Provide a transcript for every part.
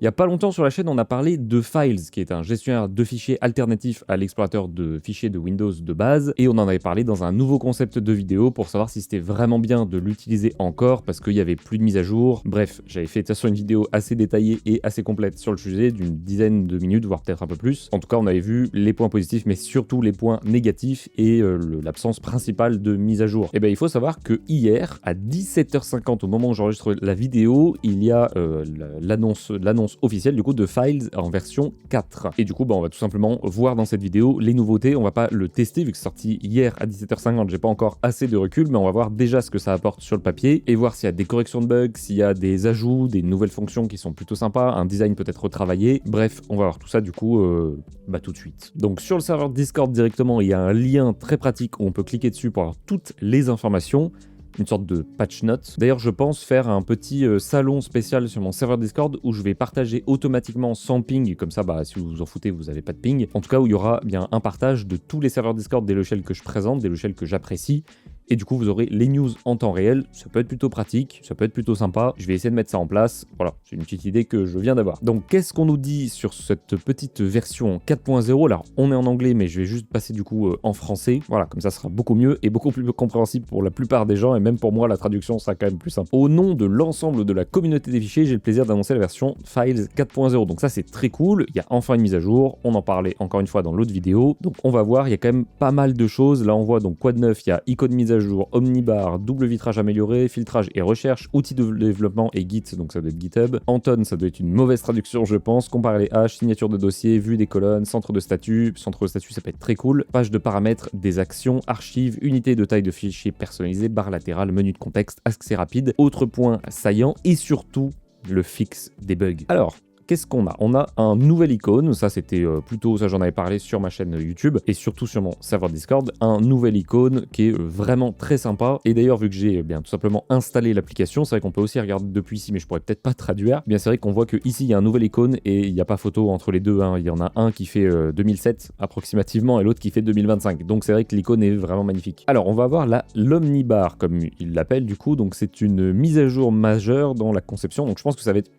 Il n'y a pas longtemps sur la chaîne, on a parlé de Files, qui est un gestionnaire de fichiers alternatif à l'explorateur de fichiers de Windows de base, et on en avait parlé dans un nouveau concept de vidéo pour savoir si c'était vraiment bien de l'utiliser encore, parce qu'il n'y avait plus de mise à jour. Bref, j'avais fait de toute façon une vidéo assez détaillée et assez complète sur le sujet, d'une dizaine de minutes, voire peut-être un peu plus. En tout cas, on avait vu les points positifs, mais surtout les points négatifs et l'absence principale de mise à jour. Et bien, il faut savoir que hier, à 17h50, au moment où j'enregistre la vidéo, il y a l'annonce officielle du coup de Files en version 4. Et du coup, on va tout simplement voir dans cette vidéo les nouveautés. On va pas le tester vu que c'est sorti hier à 17h50. J'ai pas encore assez de recul, mais on va voir déjà ce que ça apporte sur le papier et voir s'il y a des corrections de bugs, s'il y a des ajouts, des nouvelles fonctions qui sont plutôt sympas, un design peut-être retravaillé. Bref, on va voir tout ça du coup tout de suite. Donc sur le serveur Discord directement, il y a un lien très pratique où on peut cliquer dessus pour avoir toutes les informations. Une sorte de patch note. D'ailleurs, je pense faire un petit salon spécial sur mon serveur Discord où je vais partager automatiquement sans ping, comme ça, si vous vous en foutez, vous n'avez pas de ping. En tout cas, où il y aura bien un partage de tous les serveurs Discord des logiciels que je présente, des logiciels que j'apprécie. Et du coup, vous aurez les news en temps réel. Ça peut être plutôt pratique, ça peut être plutôt sympa. Je vais essayer de mettre ça en place. Voilà, c'est une petite idée que je viens d'avoir. Donc, qu'est-ce qu'on nous dit sur cette petite version 4.0 ? Alors, on est en anglais, mais je vais juste passer du coup en français. Voilà, comme ça sera beaucoup mieux et beaucoup plus compréhensible pour la plupart des gens. Et même pour moi, la traduction sera quand même plus simple. Au nom de l'ensemble de la communauté des fichiers, j'ai le plaisir d'annoncer la version Files 4.0. Donc ça, c'est très cool. Il y a enfin une mise à jour. On en parlait encore une fois dans l'autre vidéo. Donc, on va voir, il y a quand même pas mal de choses. Là, on voit donc quoi de neuf ? Il y a icône mise à jour, Omnibar, double vitrage amélioré, filtrage et recherche, outils de développement et Git, donc ça doit être GitHub. Anton, ça doit être une mauvaise traduction, je pense. Comparer les hash, signature de dossier, vue des colonnes, centre de statut. Centre de statut, ça peut être très cool. Page de paramètres, des actions, archives, unité de taille de fichier personnalisé, barre latérale, menu de contexte, accès rapide. Autre point saillant et surtout le fixe des bugs. Alors, qu'est-ce qu'on a ? On a un nouvel icône, ça c'était ça j'en avais parlé sur ma chaîne YouTube et surtout sur mon serveur Discord, un nouvel icône qui est vraiment très sympa. Et d'ailleurs, vu que j'ai tout simplement installé l'application, c'est vrai qu'on peut aussi regarder depuis ici, mais je pourrais peut-être pas traduire. Bien, c'est vrai qu'on voit que ici il y a un nouvel icône et il n'y a pas photo entre les deux. Il y en a un qui fait 2007 approximativement et l'autre qui fait 2025. Donc c'est vrai que l'icône est vraiment magnifique. Alors on va voir l'Omnibar comme il l'appelle du coup. Donc c'est une mise à jour majeure dans la conception. Donc je pense que ça va être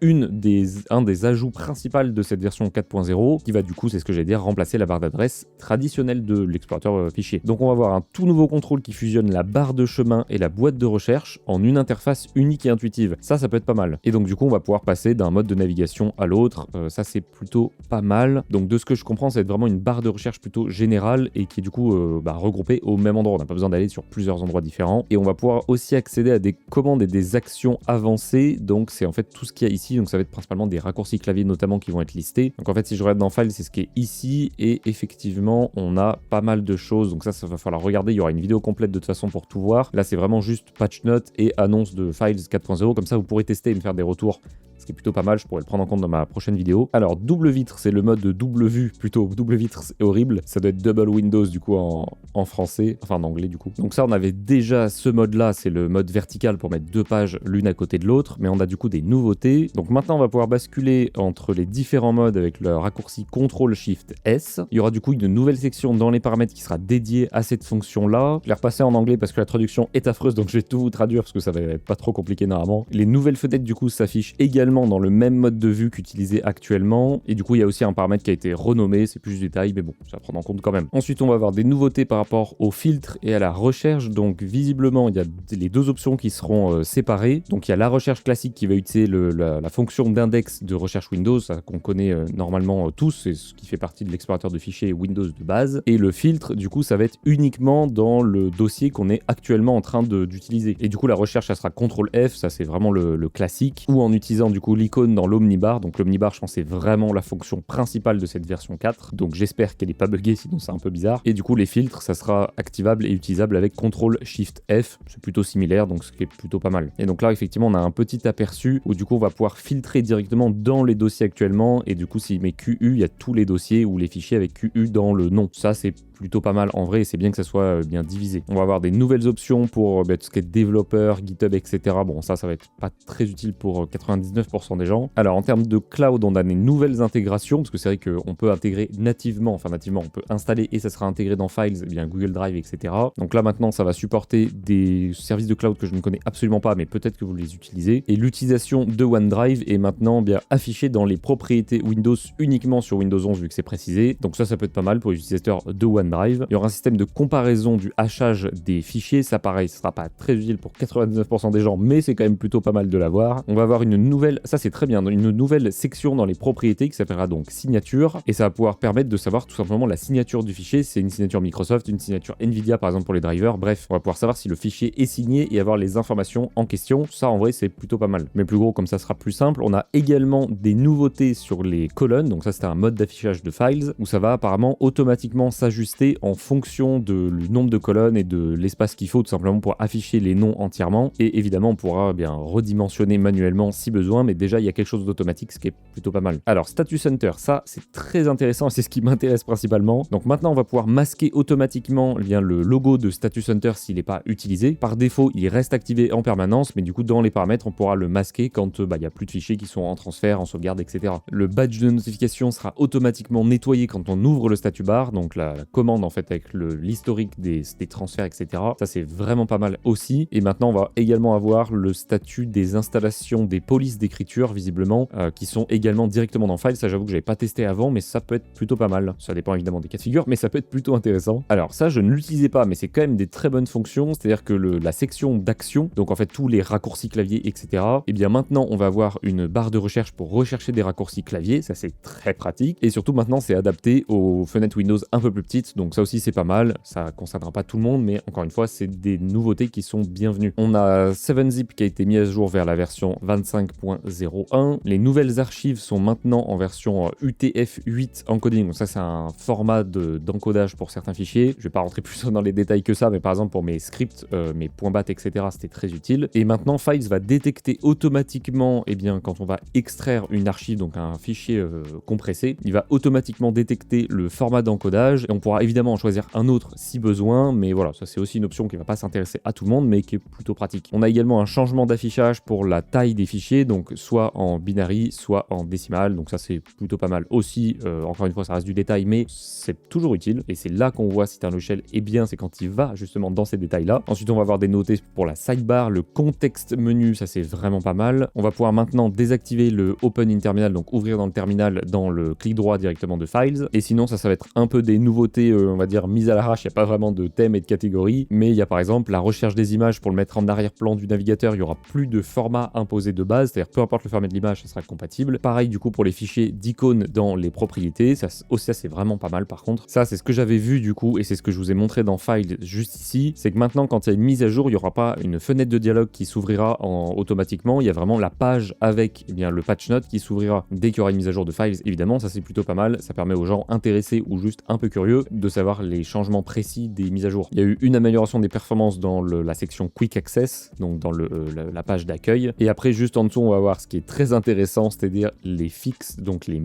un des ajouts principal de cette version 4.0 qui va du coup, c'est ce que j'allais dire, remplacer la barre d'adresse traditionnelle de l'explorateur fichier. Donc on va voir un tout nouveau contrôle qui fusionne la barre de chemin et la boîte de recherche en une interface unique et intuitive. Ça peut être pas mal. Et donc du coup, on va pouvoir passer d'un mode de navigation à l'autre. Ça c'est plutôt pas mal. Donc de ce que je comprends, ça va être vraiment une barre de recherche plutôt générale et qui est du coup regroupée au même endroit. On n'a pas besoin d'aller sur plusieurs endroits différents. Et on va pouvoir aussi accéder à des commandes et des actions avancées. Donc c'est en fait tout ce qu'il y a ici. Donc ça va être principalement des raccourcis clavier notamment qui vont être listés. Donc en fait, si je regarde dans Files, c'est ce qui est ici et effectivement, on a pas mal de choses. Donc ça va falloir regarder. Il y aura une vidéo complète de toute façon pour tout voir. Là, c'est vraiment juste patch note et annonce de Files 4.0. Comme ça, vous pourrez tester et me faire des retours. Ce qui est plutôt pas mal, je pourrais le prendre en compte dans ma prochaine vidéo. Alors, double vitre, c'est le mode de double vue, plutôt double vitre, c'est horrible. Ça doit être double windows du coup en français, enfin en anglais du coup. Donc ça, on avait déjà ce mode-là, c'est le mode vertical pour mettre deux pages l'une à côté de l'autre, mais on a du coup des nouveautés. Donc maintenant, on va pouvoir basculer entre les différents modes avec le raccourci CTRL-SHIFT-S. Il y aura du coup une nouvelle section dans les paramètres qui sera dédiée à cette fonction-là. Je l'ai repassé en anglais parce que la traduction est affreuse, donc je vais tout vous traduire parce que ça va être pas trop compliqué normalement. Les nouvelles fenêtres du coup s'affichent également dans le même mode de vue qu'utilisé actuellement. Et du coup, il y a aussi un paramètre qui a été renommé, c'est plus du détail, mais bon, ça va prendre en compte quand même. Ensuite, on va avoir des nouveautés par rapport au filtre et à la recherche. Donc, visiblement, il y a les deux options qui seront séparées. Donc, il y a la recherche classique qui va utiliser la fonction d'index de recherche Windows, ça qu'on connaît normalement tous, c'est ce qui fait partie de l'explorateur de fichiers Windows de base. Et le filtre, du coup, ça va être uniquement dans le dossier qu'on est actuellement en train d'utiliser. Et du coup, la recherche, ça sera CTRL-F, ça c'est vraiment le classique, ou en utilisant du coup l'icône dans l'Omnibar. Donc l'Omnibar, je pense, c'est vraiment la fonction principale de cette version 4. Donc j'espère qu'elle n'est pas buggée, sinon c'est un peu bizarre. Et du coup, les filtres, ça sera activable et utilisable avec CTRL-SHIFT-F. C'est plutôt similaire, donc ce qui est plutôt pas mal. Et donc là, effectivement, on a un petit aperçu où du coup, on va pouvoir filtrer directement dans les dossiers actuellement. Et du coup, s'il met QU, il y a tous les dossiers ou les fichiers avec QU dans le nom. Ça, c'est plutôt pas mal en vrai, et c'est bien que ça soit bien divisé. On va avoir des nouvelles options pour tout ce qui est développeur, GitHub, etc. Bon, ça va être pas très utile pour 99% des gens. Alors, en termes de cloud, on a des nouvelles intégrations, parce que c'est vrai qu'on peut intégrer nativement, on peut installer et ça sera intégré dans Files, eh bien Google Drive, etc. Donc là, maintenant, ça va supporter des services de cloud que je ne connais absolument pas, mais peut-être que vous les utilisez. Et l'utilisation de OneDrive est maintenant bien affichée dans les propriétés Windows uniquement sur Windows 11, vu que c'est précisé. Donc ça peut être pas mal pour les utilisateurs de OneDrive. Il y aura un système de comparaison du hachage des fichiers. Ça, pareil, ce sera pas très utile pour 99% des gens, mais c'est quand même plutôt pas mal de l'avoir. On va avoir une nouvelle, ça c'est très bien, une nouvelle section dans les propriétés qui s'appellera donc signature, et ça va pouvoir permettre de savoir tout simplement la signature du fichier. C'est une signature Microsoft, une signature Nvidia par exemple pour les drivers. Bref, on va pouvoir savoir si le fichier est signé et avoir les informations en question. Ça en vrai c'est plutôt pas mal. Mais plus gros, comme ça sera plus simple. On a également des nouveautés sur les colonnes. Donc ça c'était un mode d'affichage de Files où ça va apparemment automatiquement s'ajuster en fonction du nombre de colonnes et de l'espace qu'il faut tout simplement pour afficher les noms entièrement. Et évidemment on pourra bien redimensionner manuellement si besoin, mais déjà il y a quelque chose d'automatique, ce qui est plutôt pas mal. Alors Status Center, ça c'est très intéressant et c'est ce qui m'intéresse principalement. Donc maintenant on va pouvoir masquer automatiquement bien le logo de Status Center s'il n'est pas utilisé. Par défaut il reste activé en permanence, mais du coup dans les paramètres on pourra le masquer quand il n'y a plus de fichiers qui sont en transfert, en sauvegarde, etc. Le badge de notification sera automatiquement nettoyé quand on ouvre le statut bar, donc la commande en fait avec l'historique des transferts, etc. Ça c'est vraiment pas mal aussi. Et maintenant on va également avoir le statut des installations des polices d'écriture visiblement qui sont également directement dans Files. Ça j'avoue que j'avais pas testé avant, mais ça peut être plutôt pas mal. Ça dépend évidemment des cas de figure, mais ça peut être plutôt intéressant. Alors ça je ne l'utilisais pas, mais c'est quand même des très bonnes fonctions, c'est-à-dire que la section d'action, donc en fait tous les raccourcis clavier, etc. Et bien maintenant on va avoir une barre de recherche pour rechercher des raccourcis clavier, ça c'est très pratique. Et surtout maintenant c'est adapté aux fenêtres Windows un peu plus petites, donc ça aussi c'est pas mal. Ça concernera pas tout le monde, mais encore une fois c'est des nouveautés qui sont bienvenues. On a 7-Zip qui a été mis à jour vers la version 25.01. Les nouvelles archives sont maintenant en version UTF-8 encoding, donc ça c'est un format d'encodage pour certains fichiers. Je vais pas rentrer plus dans les détails que ça, mais par exemple pour mes scripts, mes points bat, etc. c'était très utile. Et maintenant Files va détecter automatiquement, quand on va extraire une archive, donc un fichier compressé, il va automatiquement détecter le format d'encodage et on pourra évidemment en choisir un autre si besoin, mais voilà, ça c'est aussi une option qui va pas s'intéresser à tout le monde, mais qui est plutôt pratique. On a également un changement d'affichage pour la taille des fichiers, donc soit en binary, soit en décimal, donc ça c'est plutôt pas mal aussi. Encore une fois, ça reste du détail, mais c'est toujours utile, et c'est là qu'on voit si un logiciel est bien, c'est quand il va justement dans ces détails-là. Ensuite, on va avoir des notés pour la sidebar, le contexte menu, ça c'est vraiment pas mal. On va pouvoir maintenant désactiver le Open in Terminal, donc ouvrir dans le terminal dans le clic droit directement de Files. Et sinon, ça va être un peu des nouveautés, on va dire, mises à l'arrache. Il n'y a pas vraiment de thème et de catégorie, mais il y a par exemple la recherche des images pour le mettre en arrière-plan du navigateur. Il n'y aura plus de format imposé de base, c'est-à-dire peu importe le format de l'image, ça sera compatible. Pareil du coup pour les fichiers d'icônes dans les propriétés, ça c'est vraiment pas mal par contre. Ça c'est ce que j'avais vu du coup, et c'est ce que je vous ai montré dans Files juste ici, c'est que maintenant quand il y a une mise à jour, il n'y aura pas une fenêtre de dialogue qui s'ouvrira automatiquement, il y a vraiment la page avec le patch note qui s'ouvrira dès qu'il y aura une mise à jour de Files. Évidemment ça c'est plutôt pas mal, ça permet aux gens intéressés ou juste un peu curieux de savoir les changements précis des mises à jour. Il y a eu une amélioration des performances dans la section Quick Access, donc dans la page d'accueil, et après juste en dessous on va voir ce qui est très intéressant, c'est-à-dire les fixes, donc les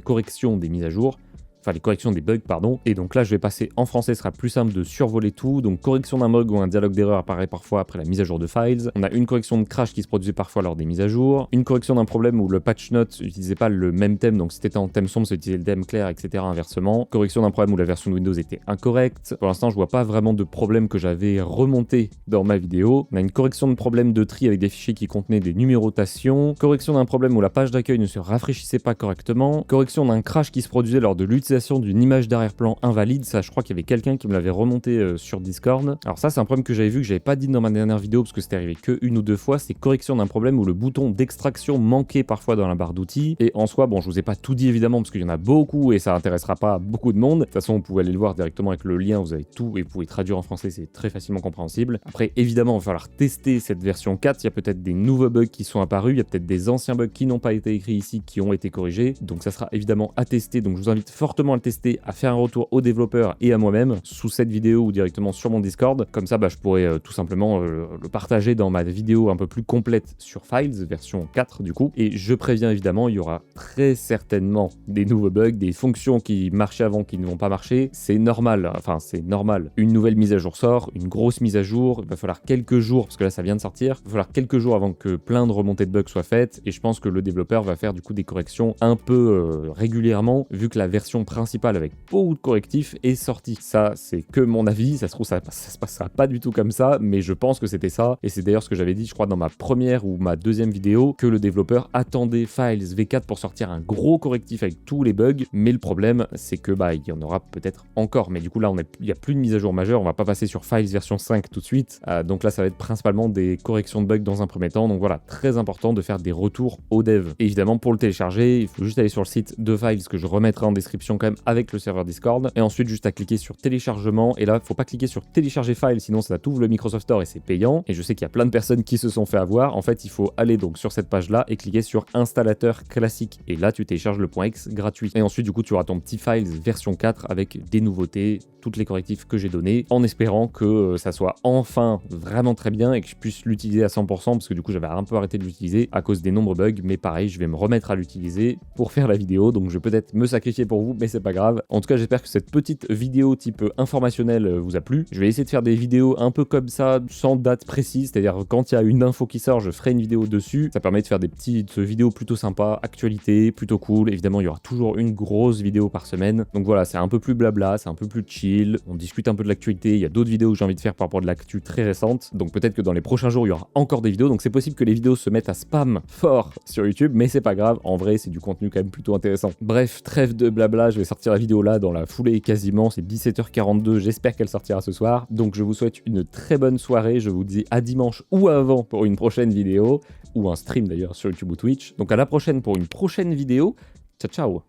corrections des mises à jour. Enfin les corrections des bugs, pardon. Et donc là je vais passer en français, ce sera plus simple de survoler tout. Donc correction d'un bug ou un dialogue d'erreur apparaît parfois après la mise à jour de Files. On a une correction de crash qui se produisait parfois lors des mises à jour. Une correction d'un problème où le patch note n'utilisait pas le même thème, donc si c'était en thème sombre, ça utilisait le thème clair, etc. inversement. Correction d'un problème où la version de Windows était incorrecte. Pour l'instant je vois pas vraiment de problème que j'avais remonté dans ma vidéo. On a une correction de problème de tri avec des fichiers qui contenaient des numérotations. Correction d'un problème où la page d'accueil ne se rafraîchissait pas correctement. Correction d'un crash qui se produisait lors de l'utilisation d'une image d'arrière-plan invalide. Ça je crois qu'il y avait quelqu'un qui me l'avait remonté sur Discord. Alors ça c'est un problème que j'avais vu, que j'avais pas dit dans ma dernière vidéo parce que c'était arrivé que une ou deux fois. C'est correction d'un problème où le bouton d'extraction manquait parfois dans la barre d'outils. Et en soi, bon, je vous ai pas tout dit évidemment parce qu'il y en a beaucoup et ça intéressera pas beaucoup de monde. De toute façon, vous pouvez aller le voir directement avec le lien, vous avez tout et vous pouvez traduire en français, c'est très facilement compréhensible. Après, évidemment, il va falloir tester cette version 4. Il y a peut-être des nouveaux bugs qui sont apparus, il y a peut-être des anciens bugs qui n'ont pas été écrits ici qui ont été corrigés. Donc ça sera évidemment à tester. Donc je vous invite fortement fortement à le tester, à faire un retour aux développeurs et à moi-même sous cette vidéo ou directement sur mon Discord. Comme ça, je pourrais tout simplement le partager dans ma vidéo un peu plus complète sur Files, version 4 du coup. Et je préviens évidemment, il y aura très certainement des nouveaux bugs, des fonctions qui marchaient avant qui ne vont pas marcher. C'est normal, enfin c'est normal. Une nouvelle mise à jour sort, une grosse mise à jour, il va falloir quelques jours, parce que là ça vient de sortir, il va falloir quelques jours avant que plein de remontées de bugs soient faites, et je pense que le développeur va faire du coup des corrections un peu régulièrement, vu que la version principale avec beaucoup de correctifs est sortie. Ça, c'est que mon avis, ça se trouve ça se passera pas du tout comme ça, mais je pense que c'était ça, et c'est d'ailleurs ce que j'avais dit, je crois, dans ma première ou ma deuxième vidéo, que le développeur attendait Files V4 pour sortir un gros correctif avec tous les bugs, mais le problème, c'est que il y en aura peut-être encore, mais du coup là, il n'y a plus de mise à jour majeure, on va pas passer sur Files version 5 tout de suite, donc là, ça va être principalement des corrections de bugs dans un premier temps, donc voilà, très important de faire des retours aux devs. Et évidemment, pour le télécharger, il faut juste aller sur le site de Files, que je remettrai en description quand même avec le serveur Discord, et ensuite juste à cliquer sur téléchargement, et là, faut pas cliquer sur télécharger Files, sinon ça t'ouvre le Microsoft Store et c'est payant, et je sais qu'il y a plein de personnes qui se sont fait avoir. En fait, il faut aller donc sur cette page-là et cliquer sur installateur classique, et là, tu télécharges le .exe gratuit. Et ensuite, du coup, tu auras ton petit Files version 4 avec des nouveautés, toutes les correctifs que j'ai donnés, en espérant que ça soit enfin vraiment très bien et que je puisse l'utiliser à 100%, parce que du coup, j'avais un peu arrêté de l'utiliser à cause des nombreux bugs, mais pareil, je vais me remettre à l'utiliser pour faire la vidéo, donc je vais peut-être me sacrifier pour vous, mais c'est pas grave. En tout cas, j'espère que cette petite vidéo type informationnelle vous a plu. Je vais essayer de faire des vidéos un peu comme ça, sans date précise, c'est-à-dire quand il y a une info qui sort, je ferai une vidéo dessus. Ça permet de faire des petites vidéos plutôt sympas, actualité, plutôt cool. Évidemment, il y aura toujours une grosse vidéo par semaine. Donc voilà, c'est un peu plus blabla, c'est un peu plus chill. On discute un peu de l'actualité. Il y a d'autres vidéos que j'ai envie de faire par rapport à de l'actu très récente. Donc peut-être que dans les prochains jours, il y aura encore des vidéos. Donc c'est possible que les vidéos se mettent à spam fort sur YouTube, mais c'est pas grave. En vrai, c'est du contenu quand même plutôt intéressant. Bref, trêve de blabla. Je vais sortir la vidéo là dans la foulée quasiment. C'est 17h42. J'espère qu'elle sortira ce soir. Donc je vous souhaite une très bonne soirée. Je vous dis à dimanche ou avant pour une prochaine vidéo, ou un stream d'ailleurs sur YouTube ou Twitch. Donc à la prochaine pour une prochaine vidéo. Ciao ciao.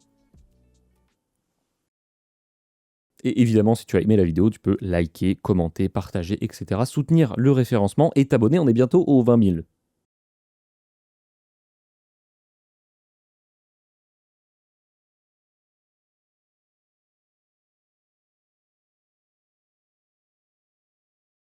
Et évidemment, si tu as aimé la vidéo, tu peux liker, commenter, partager, etc. Soutenir le référencement et t'abonner, on est bientôt aux 20 000.